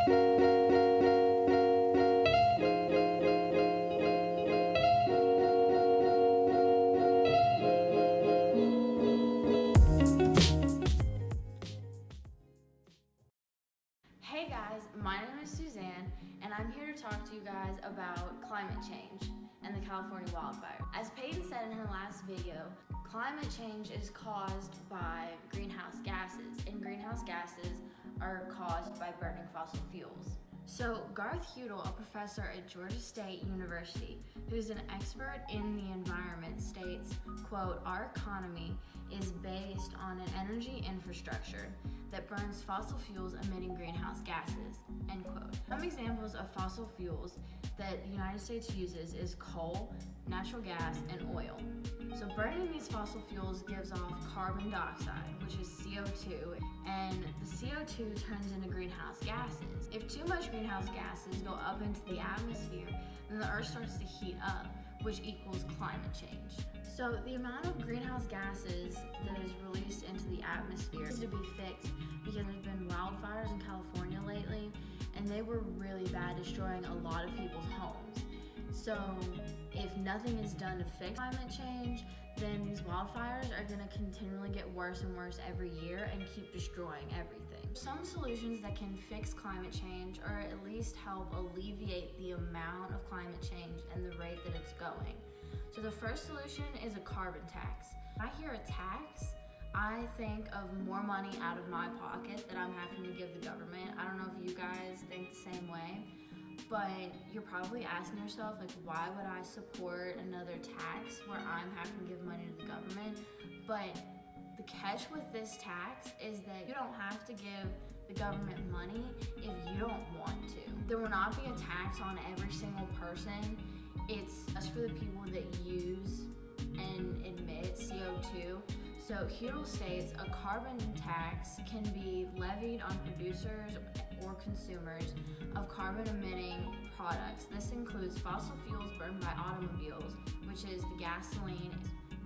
Hey guys, my name is Suzanne, and I'm here to talk to you guys about climate change and the California wildfire. As Peyton said in her last video, climate change is caused by greenhouse gases, and greenhouse gases are caused by burning fossil fuels. So Garth Hudel, a professor at Georgia State University, who's an expert in the environment, states, quote, "Our economy is based on an energy infrastructure that burns fossil fuels emitting greenhouse gases," end quote. Some examples of fossil fuels that the United States uses is coal, natural gas, and oil. So burning these fossil fuels gives off carbon dioxide, which is CO2, and the CO2 turns into greenhouse gases. If too much greenhouse gases go up into the atmosphere, then the earth starts to heat up, which equals climate change. So the amount of greenhouse gases that is released into the atmosphere needs to be fixed because there's been wildfires in California lately, and they were really bad, destroying a lot of people's homes. So if nothing is done to fix climate change, then these wildfires are going to continually get worse and worse every year and keep destroying everything. Some solutions that can fix climate change, or at least help alleviate the amount of climate change and the rate that it's going. So the first solution is a carbon tax. When I hear a tax, I think of more money out of my pocket that I'm having to give the government. I don't know if you guys think the same way, but you're probably asking yourself, like, why would I support another tax where I'm having to give money to the government? But the catch with this tax is that you don't have to give the government money if you don't want to. There will not be a tax on every single person. It's just for the people that use and emit CO2. So Hudel states a carbon tax can be levied on producers or consumers of carbon-emitting products. This includes fossil fuels burned by automobiles, which is the gasoline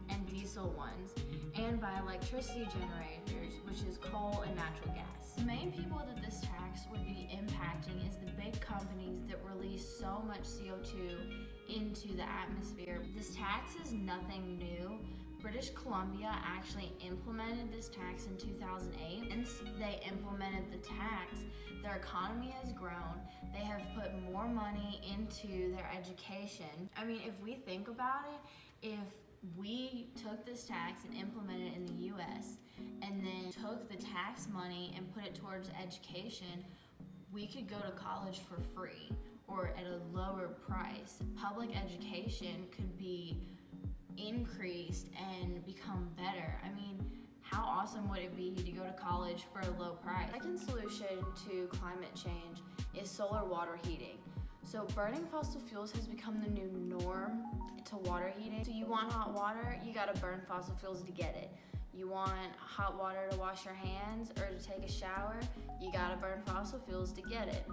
and diesel ones, and by electricity generators, which is coal and natural gas. The main people that this tax would be impacting is the big companies that release so much CO2 into the atmosphere. This tax is nothing new. British Columbia actually implemented this tax in 2008. Since they implemented the tax, their economy has grown. They have put more money into their education. I mean, if we think about it, if we took this tax and implemented it in the US and then took the tax money and put it towards education, we could go to college for free or at a lower price. Public education could be increased and become better. I mean, how awesome would it be to go to college for a low price? The second solution to climate change is solar water heating. So burning fossil fuels has become the new norm to water heating. So you want hot water, you gotta burn fossil fuels to get it. You want hot water to wash your hands or to take a shower, you gotta burn fossil fuels to get it.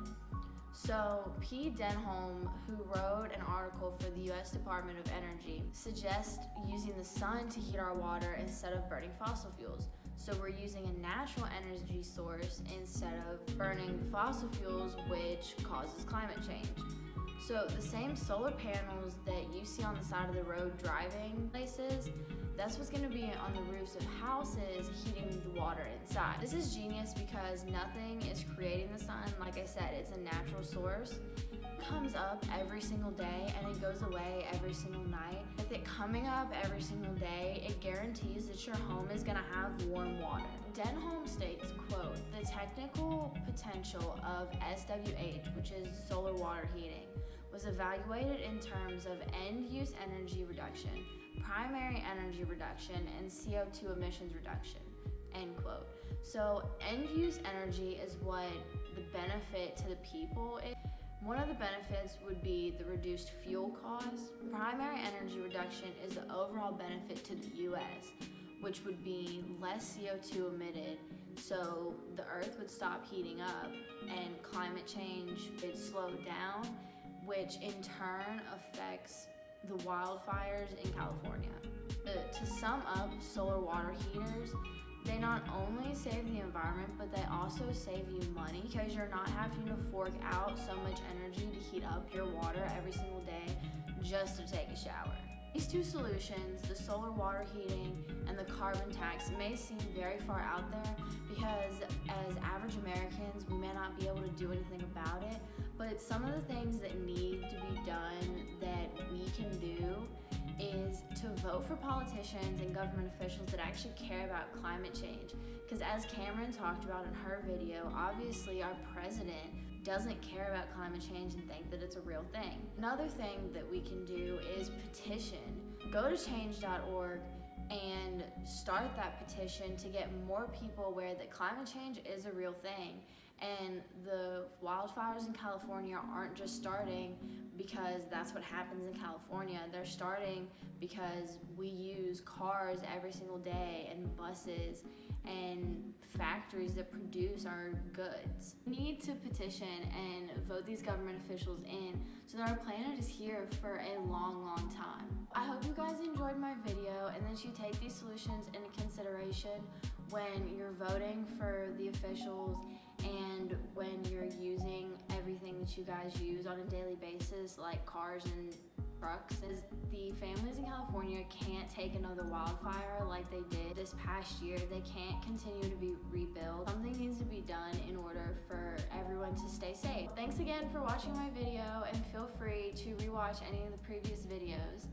So P. Denholm, who wrote an article for the US Department of Energy, suggests using the sun to heat our water instead of burning fossil fuels. So we're using a natural energy source instead of burning the fossil fuels, which causes climate change. So the same solar panels that you see on the side of the road driving places, that's what's gonna be on the roofs of houses heating the water inside. This is genius because nothing is creating the sun. Like I said, it's a natural source. It comes up every single day and it goes away every single night. With it coming up every single day, it guarantees that your home is gonna have warm water. Denholm states, quote, "The technical potential of SWH, which is solar water heating, was evaluated in terms of end-use energy reduction, primary energy reduction, and CO2 emissions reduction," end quote. So end-use energy is what the benefit to the people is. One of the benefits would be the reduced fuel costs. Primary energy reduction is the overall benefit to the US, which would be less CO2 emitted, so the earth would stop heating up and climate change would slow down, which in turn affects the wildfires in California. To sum up solar water heaters, They not only save the environment, but they also save you money because you're not having to fork out so much energy to heat up your water every single day just to take a shower. These two solutions, the solar water heating and the carbon tax, may seem very far out there because as average Americans, we may not be able to do anything about it, but some of the things that need to be done that we can do is to vote for politicians and government officials that actually care about climate change. Because as Cameron talked about in her video, obviously our president doesn't care about climate change and think that it's a real thing. Another thing that we can do is petition. Go to change.org and start that petition to get more people aware that climate change is a real thing. And the wildfires in California aren't just starting because that's what happens in California. They're starting because we use cars every single day and buses and factories that produce our goods. We need to petition and vote these government officials in so that our planet is here for a long, long time. I hope you guys enjoyed my video and that you take these solutions into consideration when you're voting for the officials and when you're using everything that you guys use on a daily basis, like cars and trucks. As the families in California can't take another wildfire like they did this past year, they can't continue to be rebuilt. Something needs to be done in order for everyone to stay safe. Thanks again for watching my video, and feel free to rewatch any of the previous videos.